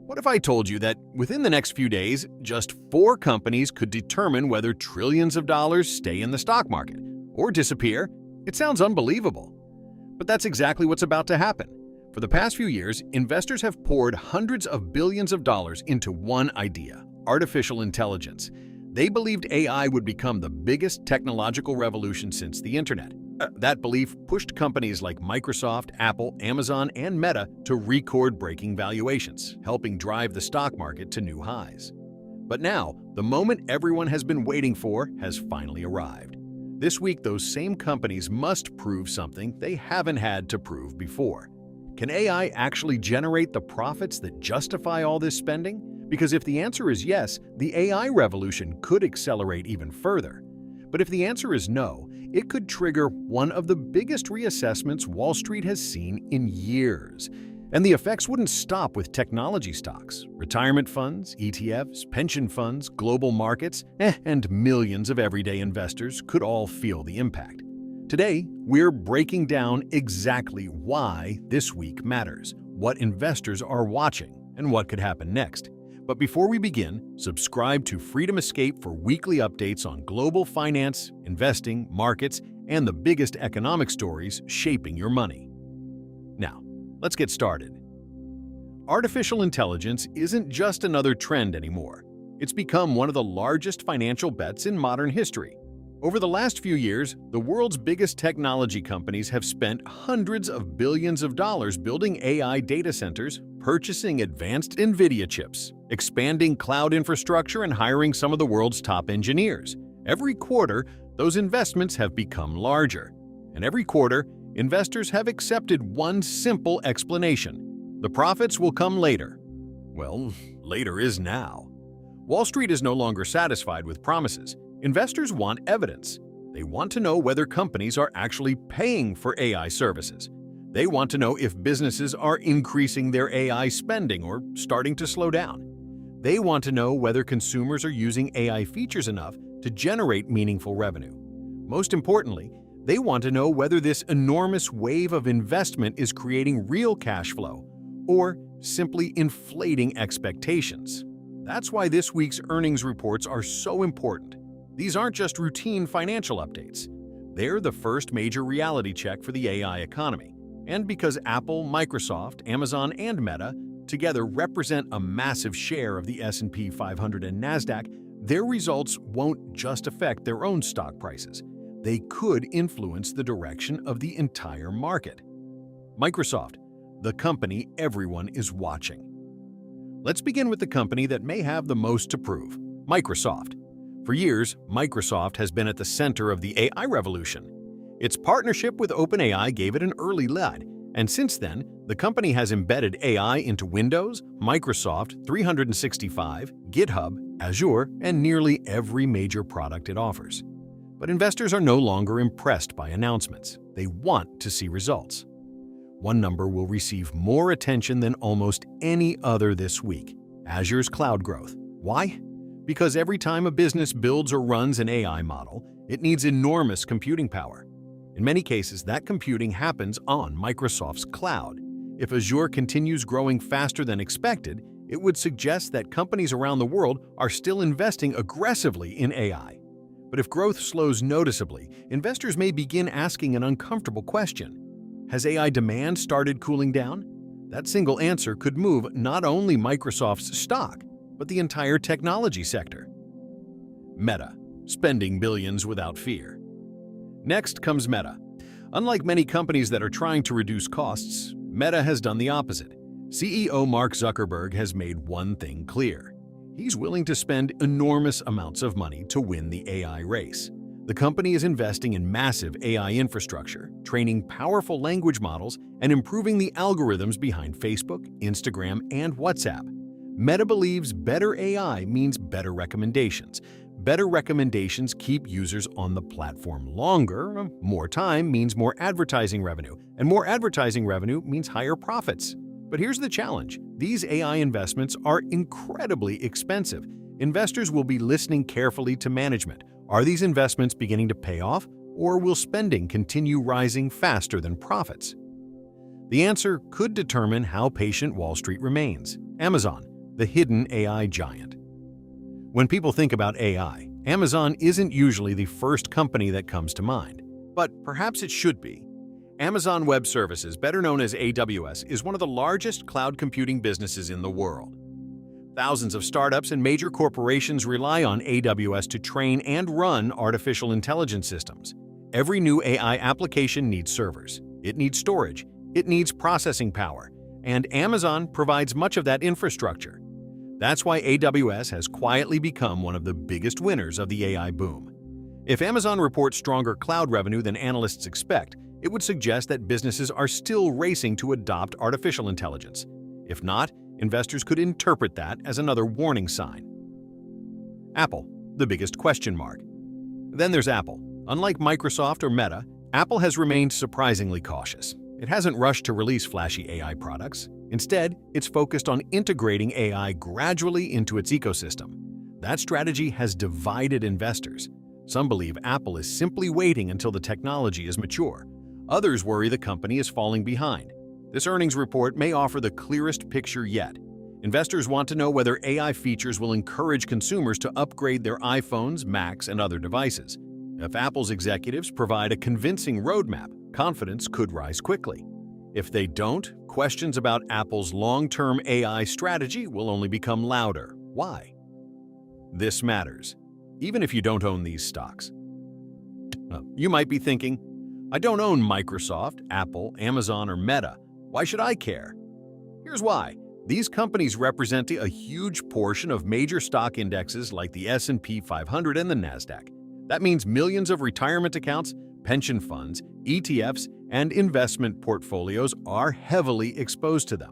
What if I told you that within the next few days, just 4 companies could determine whether trillions of dollars stay in the stock market or disappear? It sounds unbelievable. But that's exactly what's about to happen. For the past few years, investors have poured hundreds of billions of dollars into one idea: artificial intelligence. They believed AI would become the biggest technological revolution since the internet. That belief pushed companies like Microsoft, Apple, Amazon, and Meta to record-breaking valuations, helping drive the stock market to new highs. But now, the moment everyone has been waiting for has finally arrived. This week, those same companies must prove something they haven't had to prove before. Can AI actually generate the profits that justify all this spending? Because if the answer is yes, the AI revolution could accelerate even further. But if the answer is no, it could trigger one of the biggest reassessments Wall Street has seen in years. And the effects wouldn't stop with technology stocks. Retirement funds, ETFs, pension funds, global markets, and millions of everyday investors could all feel the impact. Today, we're breaking down exactly why this week matters, what investors are watching, and what could happen next. But before we begin, subscribe to Freedom Escape for weekly updates on global finance, investing, markets, and the biggest economic stories shaping your money. Now, let's get started. Artificial intelligence isn't just another trend anymore. It's become one of the largest financial bets in modern history. Over the last few years, the world's biggest technology companies have spent hundreds of billions of dollars building AI data centers, purchasing advanced NVIDIA chips, expanding cloud infrastructure, and hiring some of the world's top engineers. Every quarter, those investments have become larger. And every quarter, investors have accepted one simple explanation: the profits will come later. Well, later is now. Wall Street is no longer satisfied with promises. Investors want evidence. They want to know whether companies are actually paying for AI services. They want to know if businesses are increasing their AI spending or starting to slow down. They want to know whether consumers are using AI features enough to generate meaningful revenue. Most importantly, they want to know whether this enormous wave of investment is creating real cash flow or simply inflating expectations. That's why this week's earnings reports are so important. These aren't just routine financial updates. They're the first major reality check for the AI economy. And because Apple, Microsoft, Amazon, and Meta together represent a massive share of the S&P 500 and NASDAQ, their results won't just affect their own stock prices. They could influence the direction of the entire market. Microsoft, the company everyone is watching. Let's begin with the company that may have the most to prove: Microsoft. For years, Microsoft has been at the center of the AI revolution. Its partnership with OpenAI gave it an early lead, and since then, the company has embedded AI into Windows, Microsoft 365, GitHub, Azure, and nearly every major product it offers. But investors are no longer impressed by announcements. They want to see results. One number will receive more attention than almost any other this week: Azure's cloud growth. Why? Because every time a business builds or runs an AI model, it needs enormous computing power. In many cases, that computing happens on Microsoft's cloud. If Azure continues growing faster than expected, it would suggest that companies around the world are still investing aggressively in AI. But if growth slows noticeably, investors may begin asking an uncomfortable question: has AI demand started cooling down? That single answer could move not only Microsoft's stock, but the entire technology sector. Meta, spending billions without fear. Next comes Meta. Unlike many companies that are trying to reduce costs, Meta has done the opposite. CEO Mark Zuckerberg has made one thing clear: he's willing to spend enormous amounts of money to win the AI race. The company is investing in massive AI infrastructure, training powerful language models, and improving the algorithms behind Facebook, Instagram, and WhatsApp. Meta believes better AI means better recommendations. Better recommendations keep users on the platform longer. More time means more advertising revenue, and more advertising revenue means higher profits. But here's the challenge: these AI investments are incredibly expensive. Investors will be listening carefully to management. Are these investments beginning to pay off, or will spending continue rising faster than profits? The answer could determine how patient Wall Street remains. Amazon, the hidden AI giant. When people think about AI, Amazon isn't usually the first company that comes to mind, but perhaps it should be. Amazon Web Services, better known as AWS, is one of the largest cloud computing businesses in the world. Thousands of startups and major corporations rely on AWS to train and run artificial intelligence systems. Every new AI application needs servers, it needs storage, it needs processing power, and Amazon provides much of that infrastructure. That's why AWS has quietly become one of the biggest winners of the AI boom. If Amazon reports stronger cloud revenue than analysts expect, it would suggest that businesses are still racing to adopt artificial intelligence. If not, investors could interpret that as another warning sign. Apple, the biggest question mark. Then there's Apple. Unlike Microsoft or Meta, Apple has remained surprisingly cautious. It hasn't rushed to release flashy AI products. Instead, it's focused on integrating AI gradually into its ecosystem. That strategy has divided investors. Some believe Apple is simply waiting until the technology is mature. Others worry the company is falling behind. This earnings report may offer the clearest picture yet. Investors want to know whether AI features will encourage consumers to upgrade their iPhones, Macs, and other devices. If Apple's executives provide a convincing roadmap, confidence could rise quickly. If they don't, questions about Apple's long-term AI strategy will only become louder. Why? This matters, even if you don't own these stocks. You might be thinking, I don't own Microsoft, Apple, Amazon, or Meta. Why should I care? Here's why. These companies represent a huge portion of major stock indexes like the S&P 500 and the Nasdaq. That means millions of retirement accounts, pension funds, ETFs, and investment portfolios are heavily exposed to them.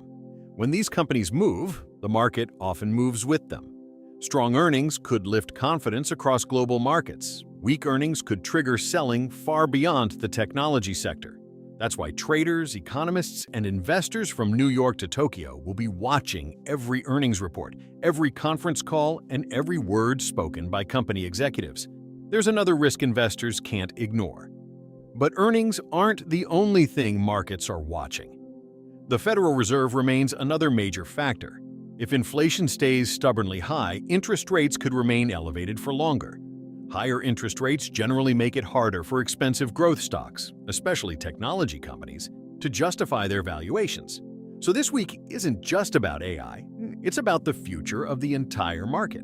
When these companies move, the market often moves with them. Strong earnings could lift confidence across global markets. Weak earnings could trigger selling far beyond the technology sector. That's why traders, economists, and investors from New York to Tokyo will be watching every earnings report, every conference call, and every word spoken by company executives. There's another risk investors can't ignore. But earnings aren't the only thing markets are watching. The Federal Reserve remains another major factor. If inflation stays stubbornly high, interest rates could remain elevated for longer. Higher interest rates generally make it harder for expensive growth stocks, especially technology companies, to justify their valuations. So this week isn't just about AI, it's about the future of the entire market.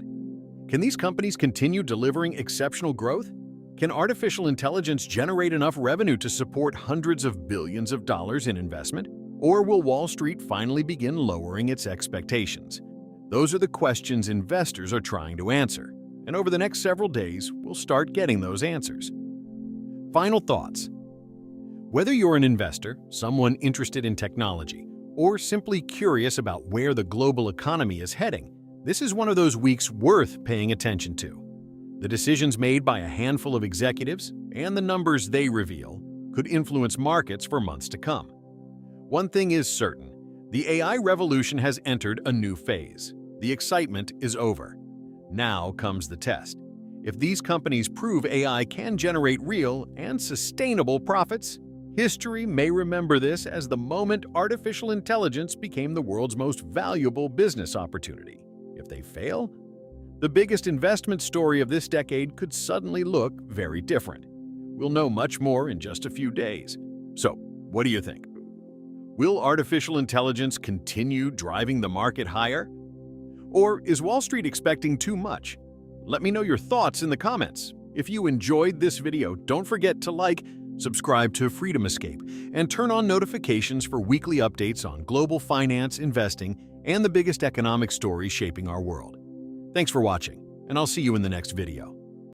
Can these companies continue delivering exceptional growth? Can artificial intelligence generate enough revenue to support hundreds of billions of dollars in investment? Or will Wall Street finally begin lowering its expectations? Those are the questions investors are trying to answer. And over the next several days, we'll start getting those answers. Final thoughts. Whether you're an investor, someone interested in technology, or simply curious about where the global economy is heading, this is one of those weeks worth paying attention to. The decisions made by a handful of executives and the numbers they reveal could influence markets for months to come. One thing is certain, the AI revolution has entered a new phase. The excitement is over. Now comes the test. If these companies prove AI can generate real and sustainable profits, history may remember this as the moment artificial intelligence became the world's most valuable business opportunity. If they fail, the biggest investment story of this decade could suddenly look very different. We'll know much more in just a few days. So, what do you think? Will artificial intelligence continue driving the market higher? Or is Wall Street expecting too much? Let me know your thoughts in the comments. If you enjoyed this video, don't forget to like, subscribe to Freedom Escape, and turn on notifications for weekly updates on global finance, investing, and the biggest economic stories shaping our world. Thanks for watching, and I'll see you in the next video.